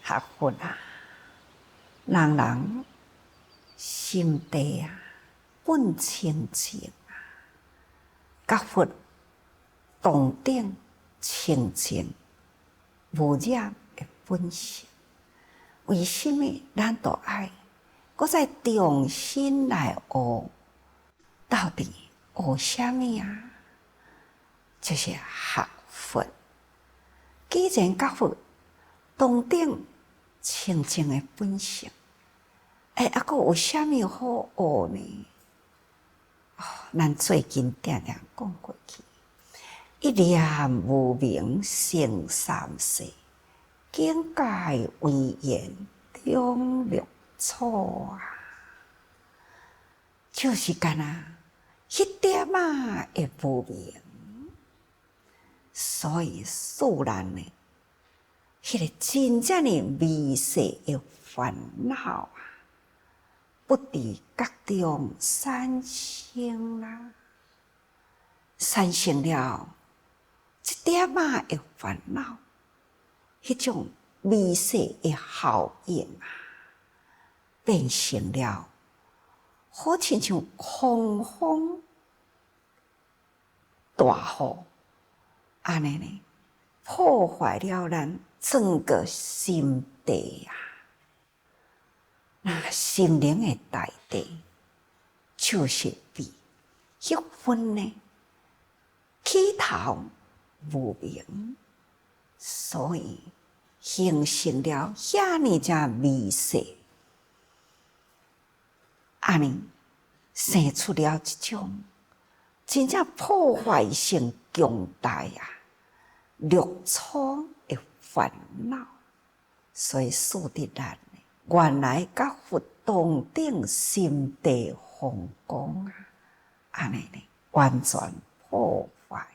学佛啊，人人心地啊本清净啊，甲佛同等清净无染的本性。为什么咱都爱搁再重新来学？到底学什么啊？就是学佛。既然甲佛同等清净的本性，还阁有啥物好学呢？咱最近常常讲过去，一念无明生三世，境界为言中六错啊，就是干迄点仔的无明，所以使咱呢，迄个真正的微细的烦恼啊，不敌各种产生啦，产生了一点仔的烦恼，迄种微细的效应啊，变成了好亲像狂风大雨，安尼呢，破坏了咱整个心地啊。那心灵的大地，就是比迄份呢起头无明，所以形成了遐尼只微细，安尼生出了一种真正破坏性强大啊、六错的烦恼，所以使得咱原来甲佛同等心地风光啊，安尼呢完全破坏啦。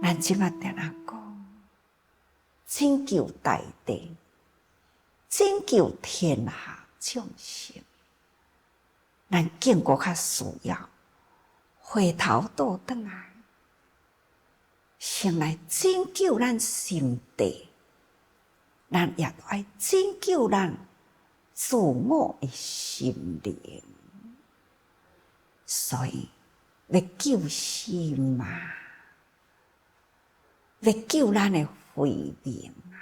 咱即马定常讲，拯救大地，拯救天下众生。咱建国较需要回头倒转来，先来拯救咱心地，咱也爱拯救咱自我的心灵。所以要救心嘛，要救咱的慧命啊，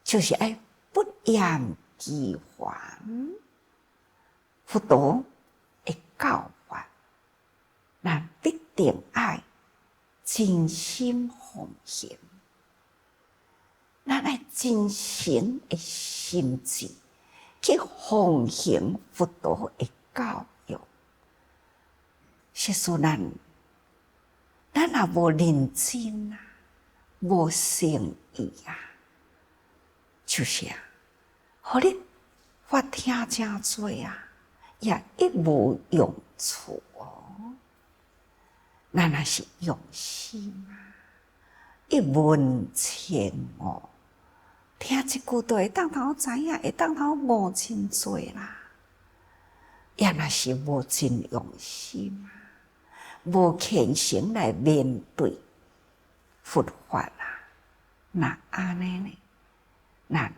就是爱不厌其烦。佛陀的教法，咱必定爱真心奉行，咱爱真诚的心志去奉行佛陀的教育。实说咱也无认真啊，无诚意啊，就是互你发听真多啊，也一无用处哦。咱若是用心啊，一问千悟，听一句就会当头知影，会当头悟真多啦。也若是无真用心啊，无虔诚来面对佛法啦，那安尼呢？咱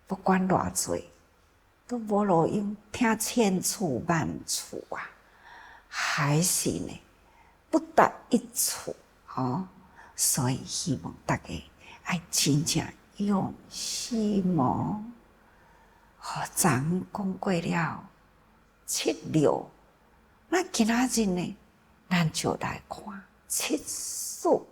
不管偌多，都无路用，听千处万处啊，还是呢不得一处哦。所以希望大家爱真正用心哦。咱讲过了7、6，那今仔日呢，咱就来看7数。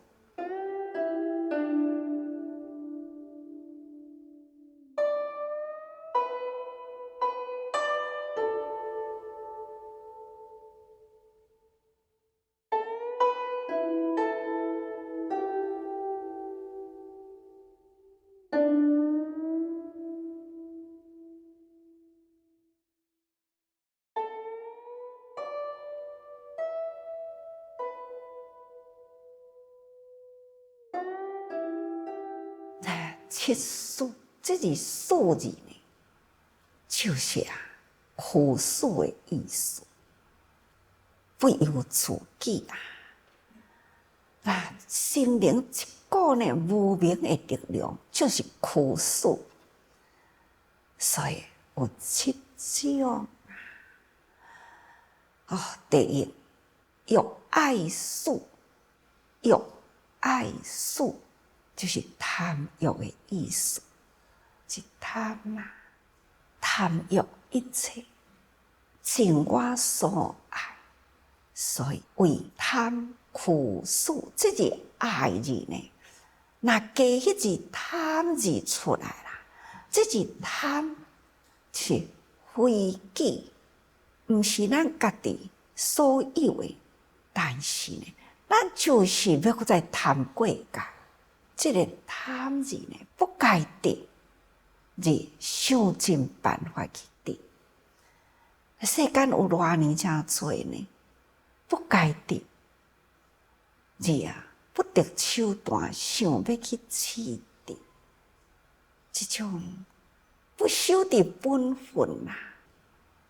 七事，这个事字呢，就是苦事的意思，不由自己心灵一股呢无名的力量，就是苦事，所以有七种第一，欲爱事，欲爱事就是贪欲的意思，是贪贪欲一切，尽我所爱，所以为贪苦事，这个爱字呢，那加迄字贪字出来啦，这个贪是非己，毋是咱家己所以为，但是呢，咱就是要再贪过界。这个贪字呢，不该得，是想尽办法去得。世间有偌尼真多呢，不该得，不得手段想要去取得，这种不守的本分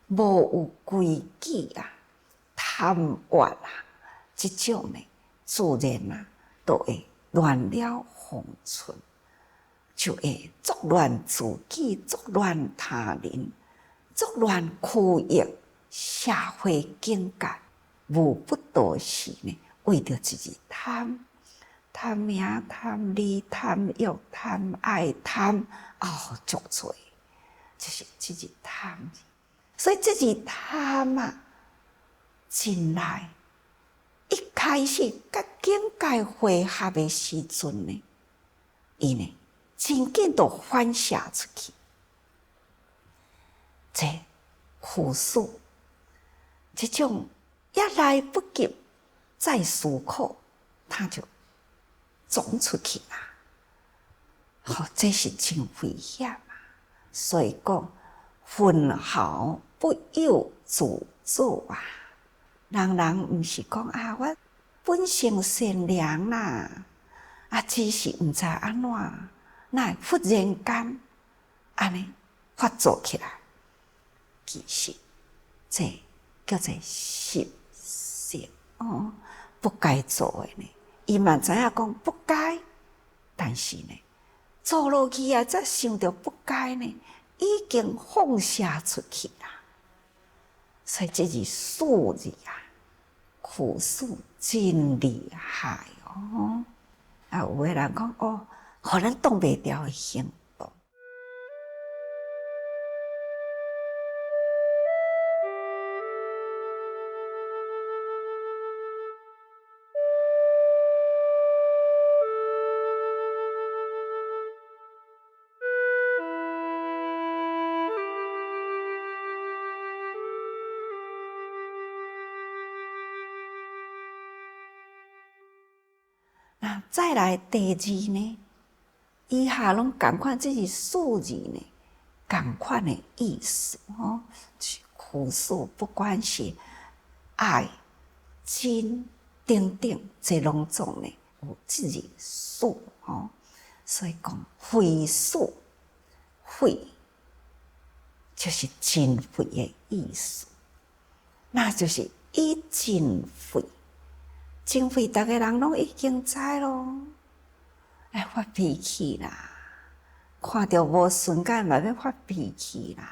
无有规矩贪欲这种呢，自然都会乱了方寸，就会作乱自己，作乱他人，作乱区域社会境界，无不都是呢，为着自己贪名、贪利、贪欲、贪爱、贪足多，就是这个贪。所以这个贪进来一开始甲境界汇合的时阵呢，伊呢真紧就反射出去，这苦事，这种一来不及再思考，他就总出去啦。这是真危险所以讲，分毫不由自主人毋是讲我本性善良啦，只是毋知安怎，那忽然间安尼发作起来，其实这叫做习性不该做的呢。伊嘛知影讲不该，但是呢，做落去才想到不该呢，已经放射出去啦。所以这是数字苦事真厉害有的人讲互咱挡袂牢的行动。再来第二呢，以下拢同款，这是数字呢，同款的意思苦事不管是爱、亲等等，这拢总呢有这个事所以讲毁事，毁就是真废的意思，那就是以真废。真废，逐个人拢已经知咯，爱发脾气啦，看到无顺眼嘛要发脾气啦，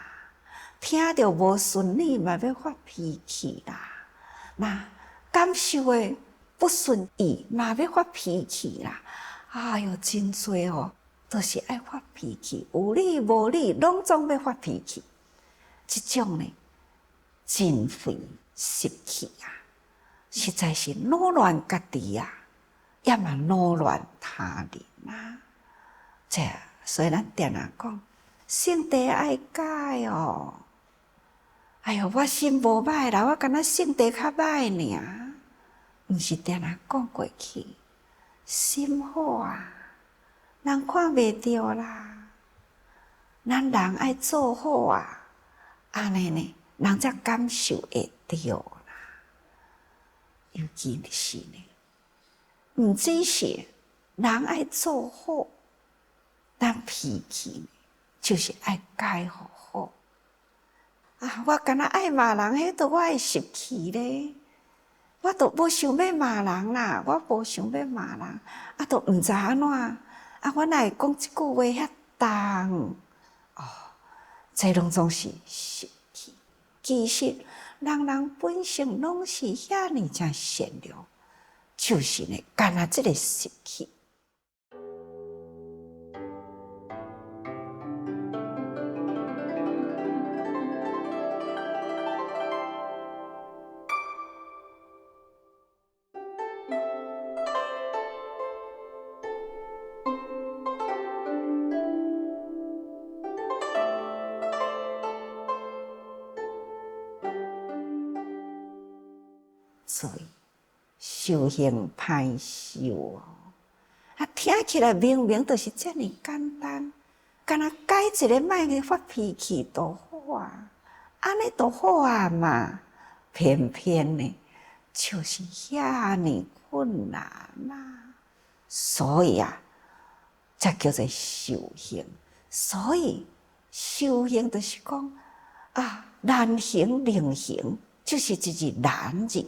听到无顺利嘛要发脾气啦，那感受的不顺意嘛要发脾气啦，哎哟，真多都是爱发脾气，有理无理拢总要发脾气，这种呢，真废湿气实在是扰乱家己也嘛扰乱他人所以咱定定讲，性地爱改哎哟，我心无歹啦，我敢若性地较歹尔，毋是定定讲过去，心好人看袂着啦，咱人爱做好安尼呢，人才感受会着。尤其是呢，毋只是人爱做好，咱脾气就是爱改好。啊，我敢若爱骂人，迄都我的习气咧。我都无想要骂人啦，我无想要骂人，啊，都毋知安怎，啊，我哪会讲即句话遐重？哦，这拢总是习气。其实，人本性拢是遐尼正善良，就是呢，干那即个习气。所以修行歹修哦，啊，听起来明明就是遮尔简单，干那改一个莫去发脾气就好啊，安尼就好啊嘛，偏偏呢就是遐尼困难啊，所以啊，才叫做修行。所以修行就是讲啊，难行能行，就是一字难字。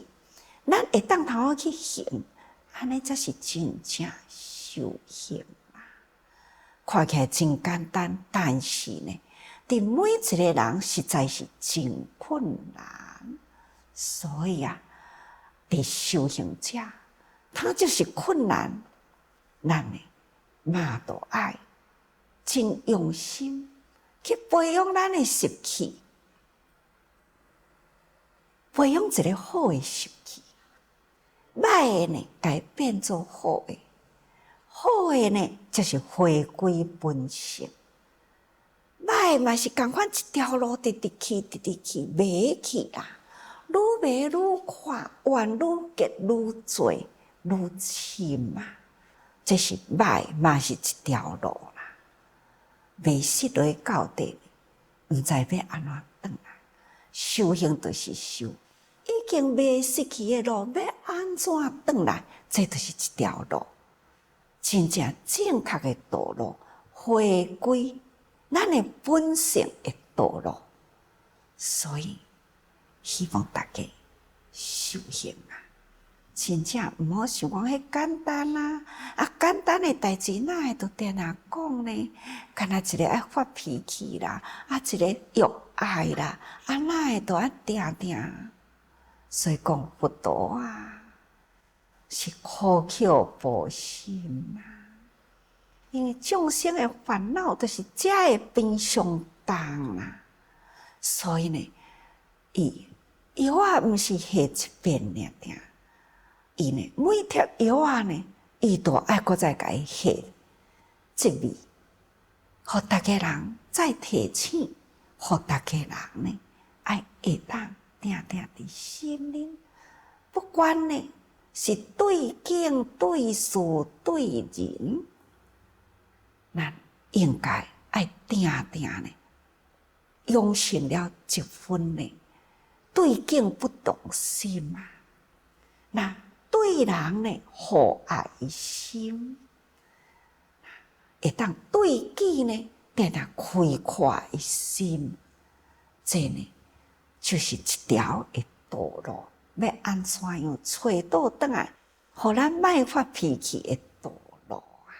咱会当头去行，安尼才是真正修行啊！看起来真简单，但是呢，对每一个人实在是真困难。所以啊，对修行者，他就是困难，咱呢嘛都爱真用心去培养咱的习气，培养一个好的习气。歹的呢，该变做好的；好的呢，就是回归本性。歹嘛是共款一条路直直去，袂去啦，愈袂愈快，弯愈结愈多，愈深嘛。这是歹嘛是一条路啦，袂失落到底，毋知要安怎转来。修行就是修。已经未失去的路，要安怎转来？这就是一条路，真正正确的道路，回归咱的本性的道路。所以，希望大家修行啊，真正毋好想讲迄简单啊！啊，简单的代志哪会都定啊讲呢？干那一个爱发脾气啦，啊，一个欲爱啦，啊，哪会都爱定定？所以讲佛陀啊，是苦口婆心啊，因为众生的烦恼都是遮的边上重啊，所以呢，药啊毋是下一遍尔尔，伊呢每贴药啊呢，伊都爱搁再甲伊下一味，互大家人再提醒，互大家人呢爱会当。定定伫心灵，不管呢是对境、对事、对人，咱应该爱定定呢，养成了一分呢对境不动心嘛。那对人呢和爱心，会当对己呢定定开阔的心，这呢。就是一条的道路，要安怎样找到倒来，互咱莫发脾气的道路啊！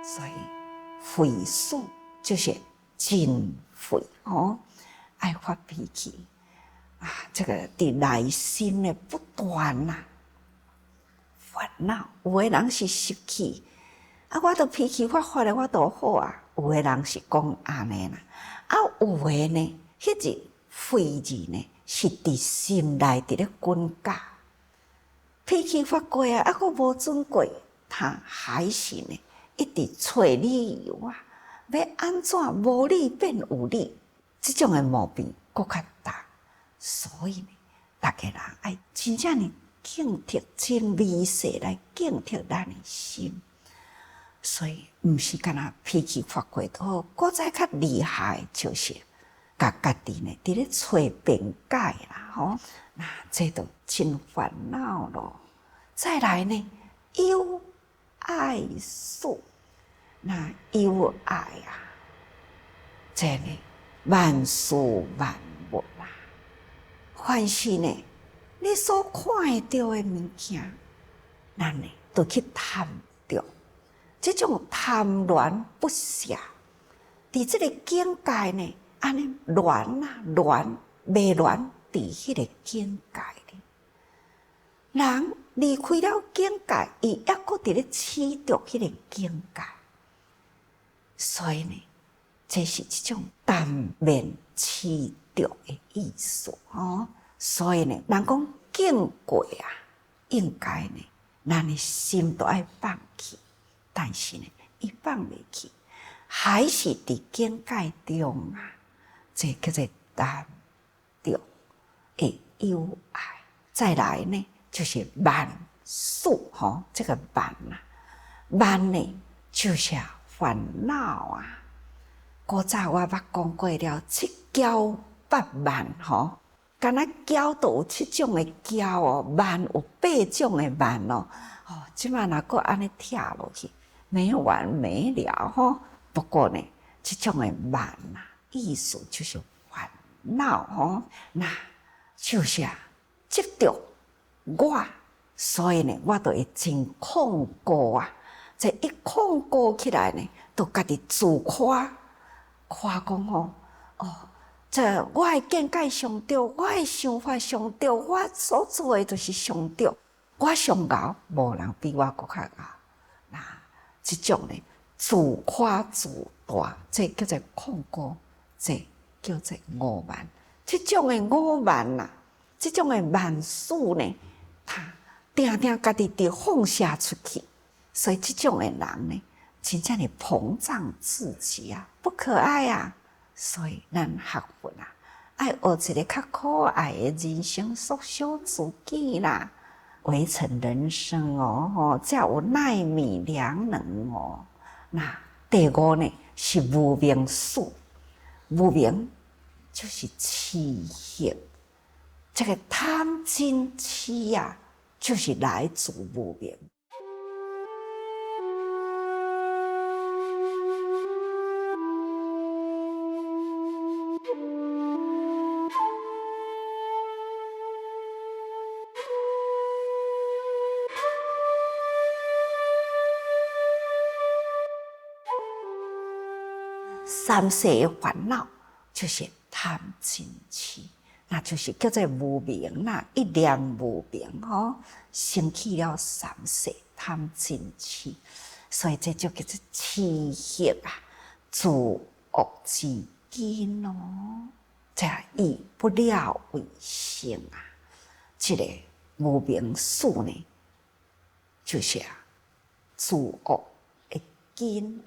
所以。悔事就是真悔哦，爱发脾气啊！这个伫内心的不断啦，烦恼。有的人是生气啊，我都脾气发咧，我都好啊。有的人是讲安尼啦，啊，有的呢，迄个悔字呢，是伫心内伫咧滚架，脾气发过啊，啊，佫无准过，他还是呢。一直找理由啊，要安怎无理变有理，这种的毛病佫较大，所以呢，大家人爱真正呢警惕，真微细来警惕咱的心。所以，毋是干那脾气发过头，搁再较厉害，就是甲家己呢，伫咧找辩解啦，吼，那这都真烦恼咯。再来呢，忧爱数，那忧爱啊，这呢万事万物啦，凡是呢，你所看会到的物件，咱呢都去贪着。这种贪恋不舍，伫这个境界呢，安尼乱啊乱，未乱伫迄个境界里。人离开了境界，伊还阁伫咧执着迄个境界，所以呢，这是一种单面执着的意思哦。所以呢，人讲境过啊，应该呢，咱的心都爱放弃。但是呢，伊放袂去，还是伫境界中啊，这叫做单着的忧爱。再来呢，就是万事吼，这个万啊，万呢就是烦恼啊。古早我捌讲过了，七骄八慢吼，敢若骄都有七种的骄哦，慢有八种的慢哦。哦，即摆若阁安尼听落去。没完没了吼，不过呢，这种的慢啊，意思就是烦恼吼，那就是执着我，所以呢，我就会真恐怖啊！这一恐怖起来呢，就家己自夸讲吼，哦，这我的见解上对，我的想法上对，我所做的就是上对，我上高，无人比我更较高。那这种呢，自夸自大，这叫做恐高，这叫做傲慢。这种的傲慢呐，这种的慢事呢，他定定家己伫放下出去，所以这种的人呢，真正的膨胀自己啊，不可爱啊。所以咱学佛啊，爱学一个较可爱的人生，缩小自己啦。微尘人生哦，才有奈米良能哦。那第五呢是无明数，无明就是痴心，这个贪嗔痴呀，就是来自无明。三世的烦恼就是贪嗔痴，那就是叫做无明啦，一念无明吼，生起了三世贪嗔痴，所以这就叫做痴心啊，自恶自坚哦，这以不了为生啊。这个无明数呢，就是自恶。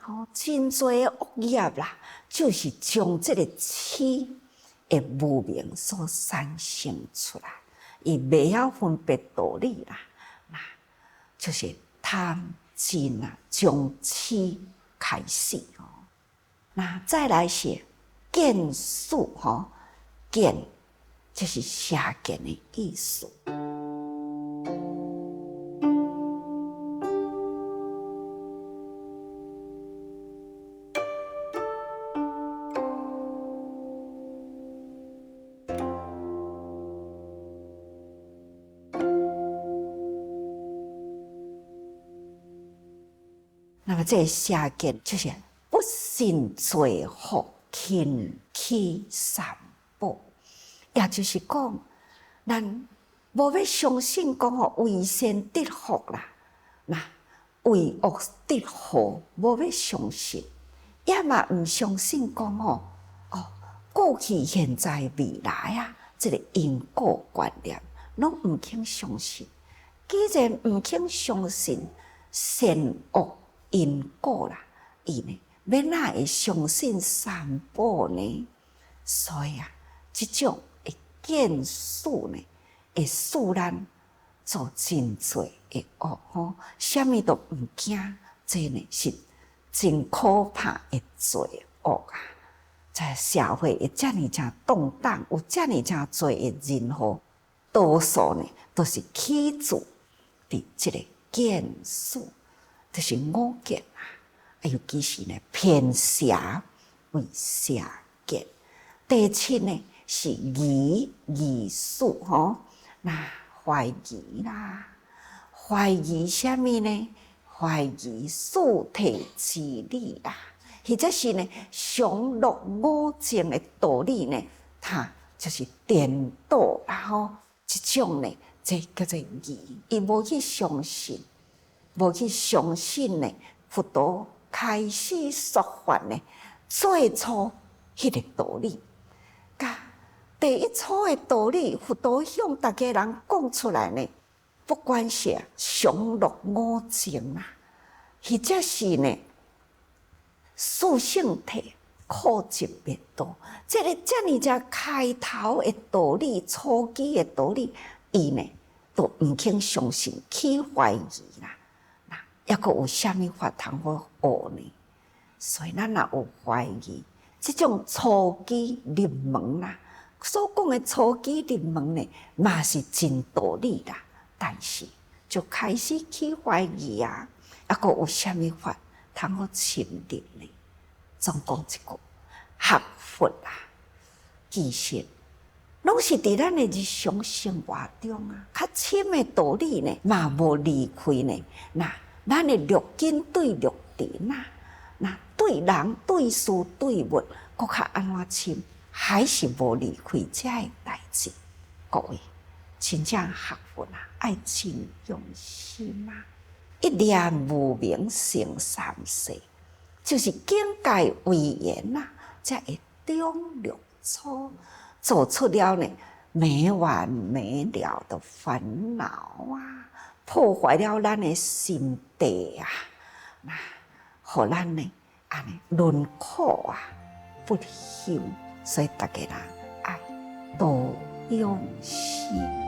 吼，真多恶业啦，就是将这个痴的无明所产生出来，伊袂晓分别道理啦，那就是贪嗔啊，从痴开始哦。那再来是见数吼，见就是下见的意思。那么这个下见就是不信罪福，轻起三宝，也就是讲，咱无要相信讲吼为善得福啦，那为恶得祸，无要相信，也嘛唔相信讲吼哦，过去、现在、未来啊，这个因果观念，拢唔肯相信。既然唔肯相信善恶因果啦，伊呢要哪会相信三宝呢？所以啊，这种会见数呢，会使咱做真多的恶吼，什么都唔惊，这呢是真可怕的罪恶啊！在社会会遮尔正动荡，有遮尔正多的人吼，多数呢都是起自伫这个见数，就是我见啊，尤其是呢偏邪为邪见。第七呢是疑数吼，那怀疑啦，怀疑什么呢？怀疑事体之理啦，或者是呢上落五情的道理呢，它就是颠倒啦吼。这种呢，这叫做疑，伊无去相信，无去相信呢，佛陀开始说法呢，最初迄个道理，甲第一初的道理，佛陀向大家人讲出来呢。不管是上落五情啊，或者是呢四性体、苦集灭道，这个遮尔只开头的道理、初期的道理，伊呢都唔肯相信，去怀疑啦。那抑阁有啥物法通好学呢？所以咱若有怀疑，这种初期入门啦，所讲的初期入门呢，嘛是真道理啦。但是就开始去怀疑啊，抑阁有啥物法通好深入呢？总讲一句，学佛啊，其实拢是伫咱的日常生活中啊，较深的道理呢，嘛无离开呢。那咱的六根对六尘啊，那对人、对事、对物，搁较安怎深，还是无离开遮个代志。各位，真正学佛啊，爱真用心啊！一念无明成三世，就是境界为严呐，才会中六错，做出了呢没完没了的烦恼啊，破坏了咱的心地啊，那互咱呢安尼轮廓啊不休，所以大家人爱多用心。